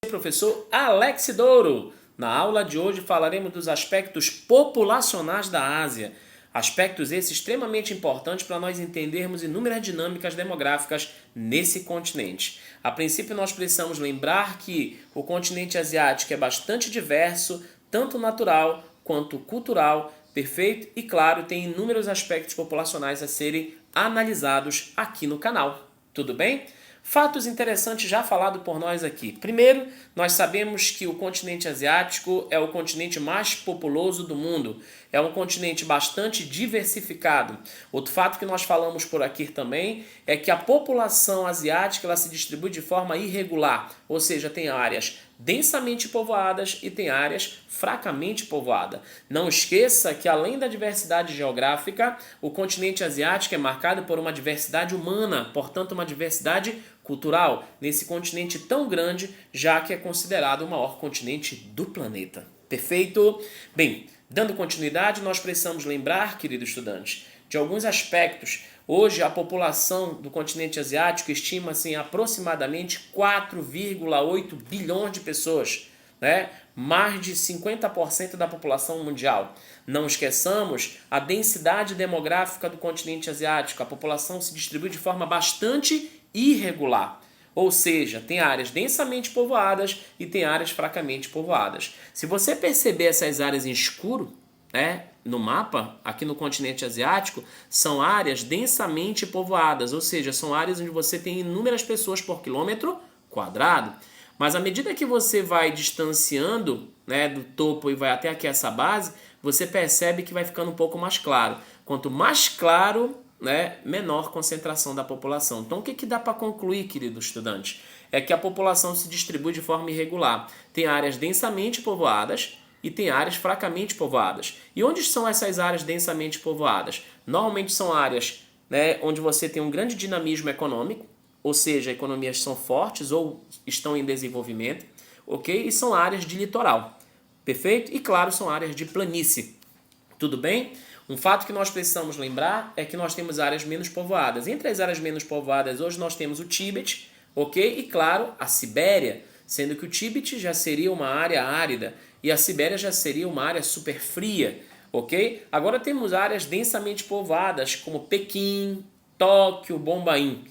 Professor Alex Douro. Na aula de hoje falaremos dos aspectos populacionais da Ásia. Aspectos esses extremamente importantes para nós entendermos inúmeras dinâmicas demográficas nesse continente. A princípio, nós precisamos lembrar que o continente asiático é bastante diverso, tanto natural quanto cultural, perfeito e, claro, tem inúmeros aspectos populacionais a serem analisados aqui no canal. Tudo bem? Fatos interessantes já falados por nós aqui. Primeiro, nós sabemos que o continente asiático é o continente mais populoso do mundo. É um continente bastante diversificado. Outro fato que nós falamos por aqui também é que a população asiática ela se distribui de forma irregular, ou seja, tem áreas densamente povoadas e tem áreas fracamente povoadas. Não esqueça que além da diversidade geográfica, o continente asiático é marcado por uma diversidade humana, portanto uma diversidade cultural, nesse continente tão grande, já que é considerado o maior continente do planeta. Perfeito? Bem, dando continuidade, nós precisamos lembrar, querido estudante, de alguns aspectos. Hoje, a população do continente asiático estima-se em aproximadamente 4,8 bilhões de pessoas, né? Mais de 50% da população mundial. Não esqueçamos a densidade demográfica do continente asiático. A população se distribui de forma bastante irregular. Ou seja, tem áreas densamente povoadas e tem áreas fracamente povoadas. Se você perceber essas áreas em escuro, né, no mapa, aqui no continente asiático, são áreas densamente povoadas, ou seja, são áreas onde você tem inúmeras pessoas por quilômetro quadrado. Mas à medida que você vai distanciando, né, do topo e vai até aqui essa base, você percebe que vai ficando um pouco mais claro. Quanto mais claro, né, menor concentração da população. Então, o que dá para concluir, querido estudante? É que a população se distribui de forma irregular. Tem áreas densamente povoadas e tem áreas fracamente povoadas. E onde são essas áreas densamente povoadas? Normalmente são áreas, né, onde você tem um grande dinamismo econômico, ou seja, economias são fortes ou estão em desenvolvimento, ok? E são áreas de litoral, perfeito? E claro, são áreas de planície, tudo bem? Um fato que nós precisamos lembrar é que nós temos áreas menos povoadas. Entre as áreas menos povoadas, hoje nós temos o Tíbete, ok? E claro, a Sibéria, sendo que o Tíbete já seria uma área árida e a Sibéria já seria uma área super fria, ok? Agora temos áreas densamente povoadas como Pequim, Tóquio, Bombaim,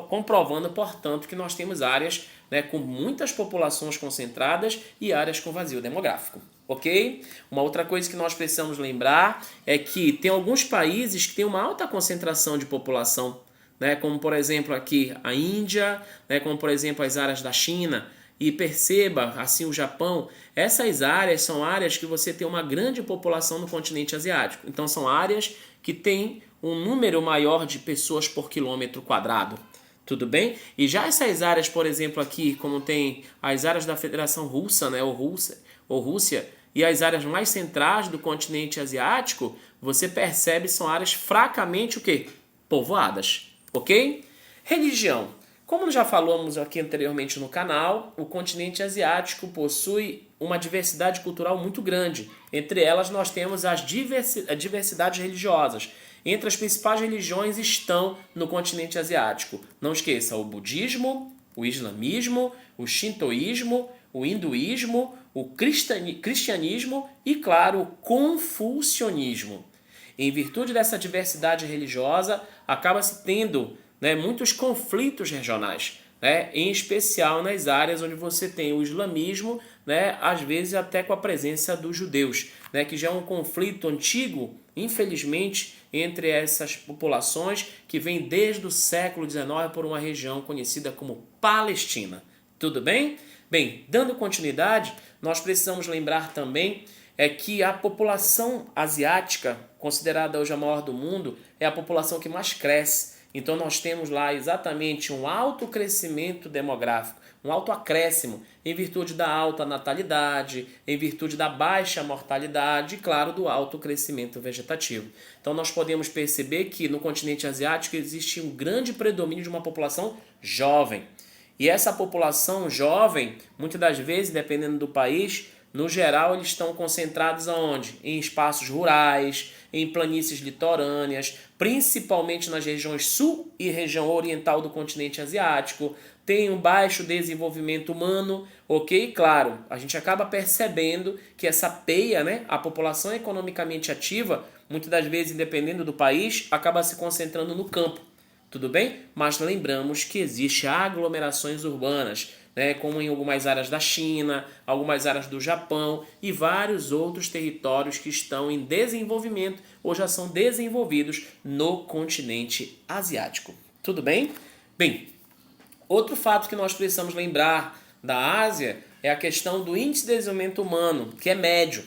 comprovando, portanto, que nós temos áreas, né, com muitas populações concentradas e áreas com vazio demográfico. Ok? Uma outra coisa que nós precisamos lembrar é que tem alguns países que têm uma alta concentração de população, né, como por exemplo aqui a Índia, né, como por exemplo as áreas da China, e perceba, assim o Japão, essas áreas são áreas que você tem uma grande população no continente asiático. Então são áreas que têm um número maior de pessoas por quilômetro quadrado. Tudo bem? E já essas áreas, por exemplo, aqui, como tem as áreas da Federação Russa, né, ou Rússia, e as áreas mais centrais do continente asiático, você percebe são áreas fracamente o quê? Povoadas. Ok? Religião. Como já falamos aqui anteriormente no canal, o continente asiático possui uma diversidade cultural muito grande. Entre elas nós temos as diversidades religiosas. Entre as principais religiões estão no continente asiático. Não esqueça o budismo, o islamismo, o shintoísmo, o hinduísmo, o cristianismo e, claro, o confucionismo. Em virtude dessa diversidade religiosa, acaba-se tendo, né, muitos conflitos regionais, né, em especial nas áreas onde você tem o islamismo, né, às vezes até com a presença dos judeus, né, que já é um conflito antigo, infelizmente, entre essas populações que vem desde o século XIX por uma região conhecida como Palestina. Tudo bem? Bem, dando continuidade, nós precisamos lembrar também que a população asiática, considerada hoje a maior do mundo, é a população que mais cresce. Então nós temos lá exatamente um alto crescimento demográfico, um alto acréscimo, em virtude da alta natalidade, em virtude da baixa mortalidade e, claro, do alto crescimento vegetativo. Então nós podemos perceber que no continente asiático existe um grande predomínio de uma população jovem. E essa população jovem, muitas das vezes, dependendo do país, no geral, eles estão concentrados aonde? Em espaços rurais, em planícies litorâneas, principalmente nas regiões sul e região oriental do continente asiático, tem um baixo desenvolvimento humano, ok? Claro, a gente acaba percebendo que essa peia, né, a população economicamente ativa, muitas das vezes, dependendo do país, acaba se concentrando no campo, tudo bem? Mas lembramos que existem aglomerações urbanas, né, como em algumas áreas da China, algumas áreas do Japão e vários outros territórios que estão em desenvolvimento ou já são desenvolvidos no continente asiático. Tudo bem? Bem, outro fato que nós precisamos lembrar da Ásia é a questão do índice de desenvolvimento humano, que é médio,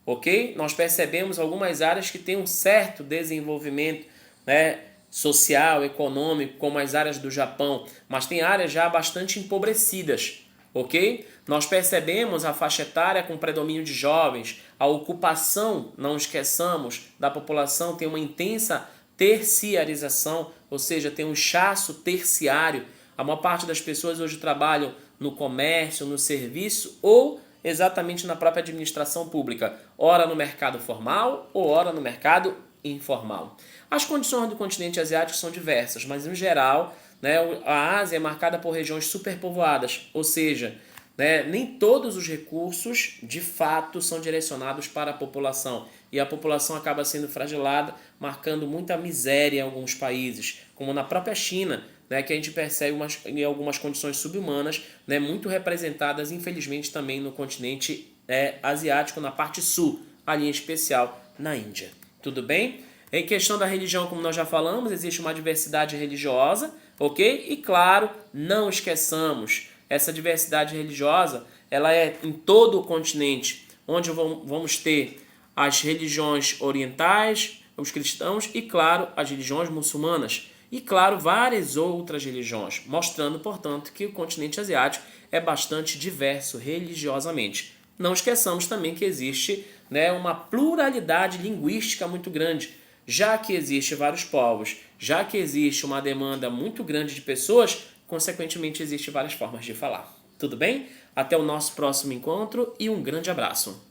ok? Nós percebemos algumas áreas que têm um certo desenvolvimento, né, social, econômico, como as áreas do Japão, mas tem áreas já bastante empobrecidas, ok? Nós percebemos a faixa etária com predomínio de jovens, a ocupação, não esqueçamos, da população tem uma intensa terciarização, ou seja, tem um inchaço terciário. A maior parte das pessoas hoje trabalham no comércio, no serviço ou exatamente na própria administração pública, ora no mercado formal ou ora no mercado informal. As condições do continente asiático são diversas, mas em geral, né, a Ásia é marcada por regiões superpovoadas, ou seja, né, nem todos os recursos de fato são direcionados para a população e a população acaba sendo fragilada, marcando muita miséria em alguns países, como na própria China, né, que a gente percebe em algumas condições subhumanas, né, muito representadas infelizmente também no continente asiático, na parte sul, ali em especial na Índia. Tudo bem? Em questão da religião, como nós já falamos, existe uma diversidade religiosa, ok? E claro, não esqueçamos, essa diversidade religiosa, ela é em todo o continente, onde vamos ter as religiões orientais, os cristãos e, claro, as religiões muçulmanas. E, claro, várias outras religiões, mostrando, portanto, que o continente asiático é bastante diverso religiosamente. Não esqueçamos também que existe, né, uma pluralidade linguística muito grande, já que existe vários povos, já que existe uma demanda muito grande de pessoas, consequentemente existe várias formas de falar. Tudo bem? Até o nosso próximo encontro e um grande abraço.